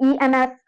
EMS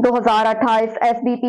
2028 SBP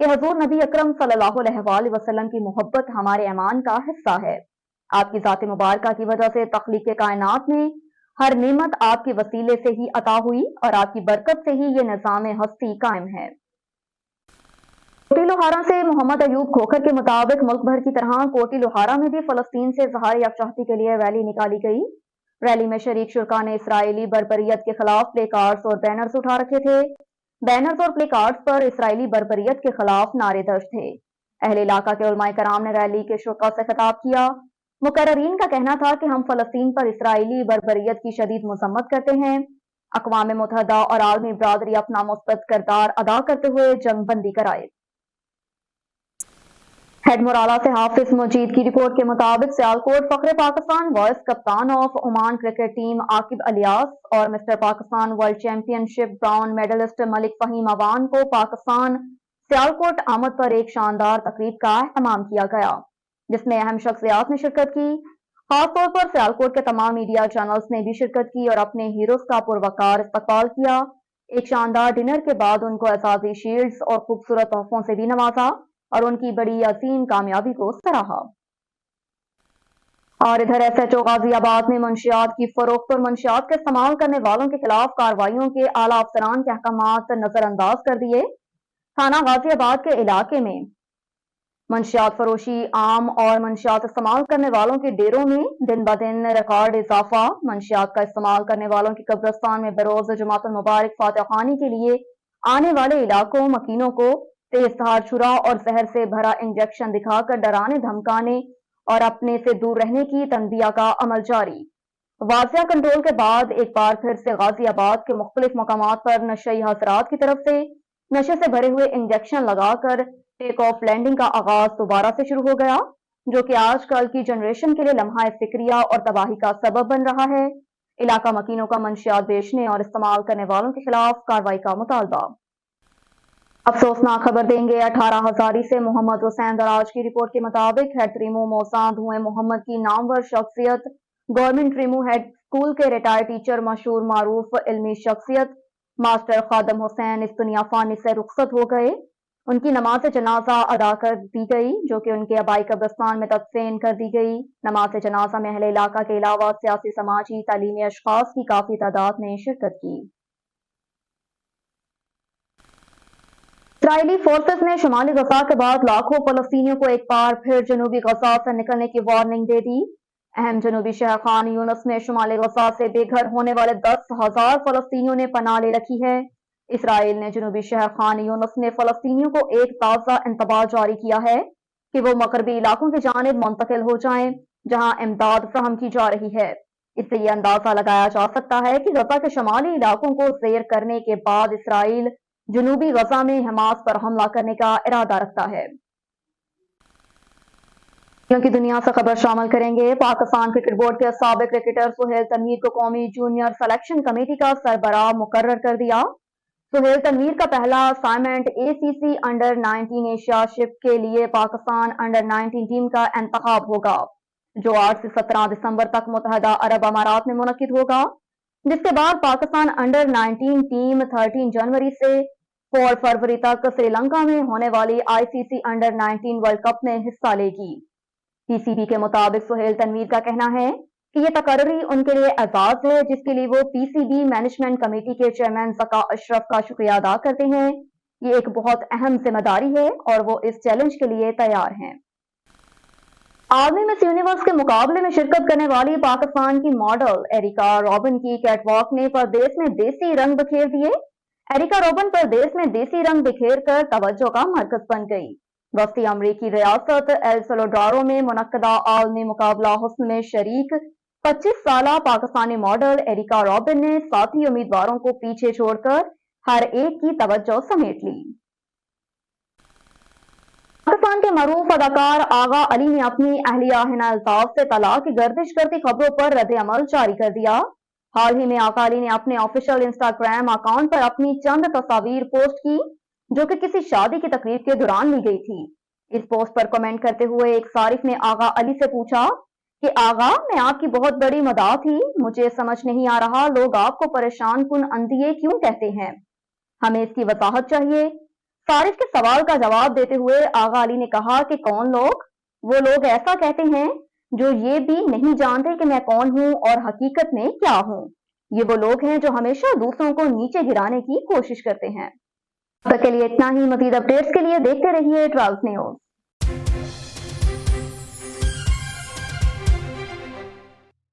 کہ حضور نبی اکرم صلی اللہ علیہ وآلہ وسلم کی محبت ہمارے ایمان کا حصہ ہے۔ آپ کی ذات مبارکہ کی وجہ سے تخلیق کائنات میں ہر نعمت آپ کے وسیلے سے ہی عطا ہوئی اور آپ کی برکت سے ہی یہ نظام ہستی قائم ہے۔ کوٹی لوہارا سے محمد ایوب کھوکھر کے مطابق ملک بھر کی طرح کوٹی لوہارا میں بھی فلسطین سے اظہار یکجہتی کے لیے ریلی نکالی گئی۔ ریلی میں شریک شرکا نے اسرائیلی بربریت کے خلاف پلے کارڈز اور بینرز اٹھا رکھے تھے۔ بینرز اور پلے کارڈز پر اسرائیلی بربریت کے خلاف نعرے درج تھے۔ اہل علاقہ کے علماء کرام نے ریلی کے شرکا سے خطاب کیا۔ مقررین کا کہنا تھا کہ ہم فلسطین پر اسرائیلی بربریت کی شدید مذمت کرتے ہیں۔ اقوام متحدہ اور عالمی برادری اپنا مثبت کردار ادا کرتے ہوئے جنگ بندی کرائے۔ ہیڈ مورالا سے حافظ مجید کی رپورٹ کے مطابق سیالکوٹ فخر پاکستان وائس کپتان of Oman cricket team Aqib Ilyas اور مسٹر پاکستان ورلڈ چیمپئن شپ براؤن میڈلسٹ ملک فہیم اوان کو پاکستان سیالکوٹ آمد پر ایک شاندار تقریب کا اہتمام کیا گیا، جس میں اہم شخصیات نے شرکت کی۔ خاص طور پر سیالکوٹ کے تمام میڈیا چینلز نے بھی شرکت کی اور اپنے ہیروز کا پروقار استقبال کیا۔ ایک شاندار ڈنر کے بعد ان کو اعزازی شیلڈز اور خوبصورت تحفوں سے بھی نوازا اور ان کی بڑی عظیم کامیابی کو سراہا۔ اور ادھر ایس ایچ او غازی آباد نے منشیات کی فروخت اور منشیات کا استعمال کرنے والوں کے خلاف کارروائیوں کے اعلیٰ افسران کے احکامات نظر انداز کر دیے۔ تھانہ غازی آباد کے علاقے میں منشیات فروشی عام اور منشیات استعمال کرنے والوں کے ڈیروں میں دن بدن ریکارڈ اضافہ۔ منشیات کا استعمال کرنے والوں کی قبرستان میں بروز جمعۃ المبارک فاتح خوانی کے لیے آنے والے علاقوں مکینوں کو تیز دھار چھرا اور زہر سے بھرا انجیکشن دکھا کر ڈرانے دھمکانے اور اپنے سے دور رہنے کی تنبیہ کا عمل جاری۔ واضح کنٹرول کے بعد ایک بار پھر سے غازی آباد کے مختلف مقامات پر نشئی حضرات کی طرف سے نشے سے بھرے ہوئے انجیکشن لگا کر ٹیک آف لینڈنگ کا آغاز دوبارہ سے شروع ہو گیا، جو کہ آج کل کی جنریشن کے لیے لمحہ فکریہ اور تباہی کا سبب بن رہا ہے۔ علاقہ مکینوں کا منشیات بیچنے اور استعمال کرنے والوں کے خلاف کارروائی کا مطالبہ۔ افسوسناک خبر دیں گے 18 ہزاری سے محمد حسین دراج کی رپورٹ کے مطابق ہیڈ تریمو موسا دھوئیں محمد کی نامور شخصیت گورنمنٹ تریمو ہیڈ اسکول کے ریٹائر ٹیچر مشہور معروف علمی شخصیت ماسٹر خادم حسین اس دنیا فانی سے رخصت ہو گئے۔ ان کی نماز جنازہ ادا کر دی گئی، جو کہ ان کے آبائی قبرستان میں تدفین کر دی گئی۔ نماز جنازہ میں اہل علاقہ کے علاوہ سیاسی، سماجی، تعلیمی اشخاص کی کافی تعداد نے شرکت کی۔ اسرائیلی فورسز نے شمالی غزہ کے بعد لاکھوں فلسطینیوں کو ایک بار پھر جنوبی غزہ سے نکلنے کی وارننگ دے دی۔ اہم جنوبی شہر خان یونس میں شمالی غزہ سے بے گھر ہونے والے 10,000 فلسطینیوں نے پناہ لے رکھی ہے۔ اسرائیل نے جنوبی شہر خان یونس میں فلسطینیوں کو ایک تازہ انتباہ جاری کیا ہے کہ وہ مغربی علاقوں کی جانب منتقل ہو جائیں، جہاں امداد فراہم کی جا رہی ہے۔ اس سے یہ اندازہ لگایا جا سکتا ہے کہ غزہ کے شمالی علاقوں کو زیر کرنے کے بعد اسرائیل جنوبی غزہ میں حماس پر حملہ کرنے کا ارادہ رکھتا ہے۔ کی دنیا سے خبر شامل کریں گے۔ پاکستان کرکٹ بورڈ کے سابق کرکٹر سہیل تنویر کو قومی جونیئر سلیکشن کمیٹی کا سربراہ مقرر کر دیا۔ سہیل تنویر کا پہلا اسائنمنٹ ACC انڈر 19 ایشیا شپ کے لیے پاکستان انڈر 19 ٹیم کا انتخاب ہوگا، جو 8 سے 17 دسمبر تک متحدہ عرب امارات میں منعقد ہوگا، جس کے بعد پاکستان انڈر 19 ٹیم 13 جنوری سے 4 فروری تک سری لنکا میں ہونے والی ICC انڈر 19 ورلڈ کپ میں حصہ لے گی۔ PCB کے مطابق سہیل تنویر کا کہنا ہے کہ یہ تقرری ان کے لیے اعزاز ہے، جس کے لیے وہ PCB مینجمنٹ کمیٹی کے چیئرمین ذکا اشرف کا شکریہ ادا کرتے ہیں۔ یہ ایک بہت اہم ذمہ داری ہے اور وہ اس چیلنج کے لیے تیار ہیں۔ آرمی مس یونیورس کے مقابلے میں شرکت کرنے والی پاکستان کی ماڈل ایریکا روبن کی کیٹ واک نے پردیس میں دیسی رنگ بکھیر دیے۔ ایریکا روبن پردیس میں دیسی رنگ بکھیر کر توجہ کا مرکز بن گئی۔ وسطی امریکی ریاست ایل سلوڈارو میں منعقدہ عالمی مقابلہ حسن میں شریک 25 سالہ پاکستانی ماڈل ایریکا روبن نے ساتھی امیدواروں کو پیچھے چھوڑ کر ہر ایک کی توجہ سمیٹ لی۔ پاکستان کے معروف اداکار آغا علی نے اپنی اہلیہ حنا الطاف سے طلاق کی گردش کرتی خبروں پر رد عمل جاری کر دیا۔ حال ہی میں آغا علی نے اپنے آفیشیل انسٹاگرام اکاؤنٹ پر اپنی چند تصاویر پوسٹ کی، جو کہ کسی شادی کی تقریب کے دوران لی گئی تھی۔ اس پوسٹ پر کمنٹ کرتے ہوئے ایک صارف نے آغا علی سے پوچھا کہ آغا، میں آپ کی بہت بڑی مداح تھی، مجھے سمجھ نہیں آ رہا لوگ آپ کو پریشان کن اندھیے کیوں کہتے ہیں، ہمیں اس کی وضاحت چاہیے۔ صارف کے سوال کا جواب دیتے ہوئے آغا علی نے کہا کہ کون لوگ؟ وہ لوگ ایسا کہتے ہیں جو یہ بھی نہیں جانتے کہ میں کون ہوں اور حقیقت میں کیا ہوں۔ یہ وہ لوگ ہیں جو ہمیشہ دوسروں کو نیچے گرانے کی کوشش کرتے ہیں۔ اب تک کے لیے اتنا ہی، مزید اپڈیٹس کے لیے دیکھتے رہیے 12 نیوز۔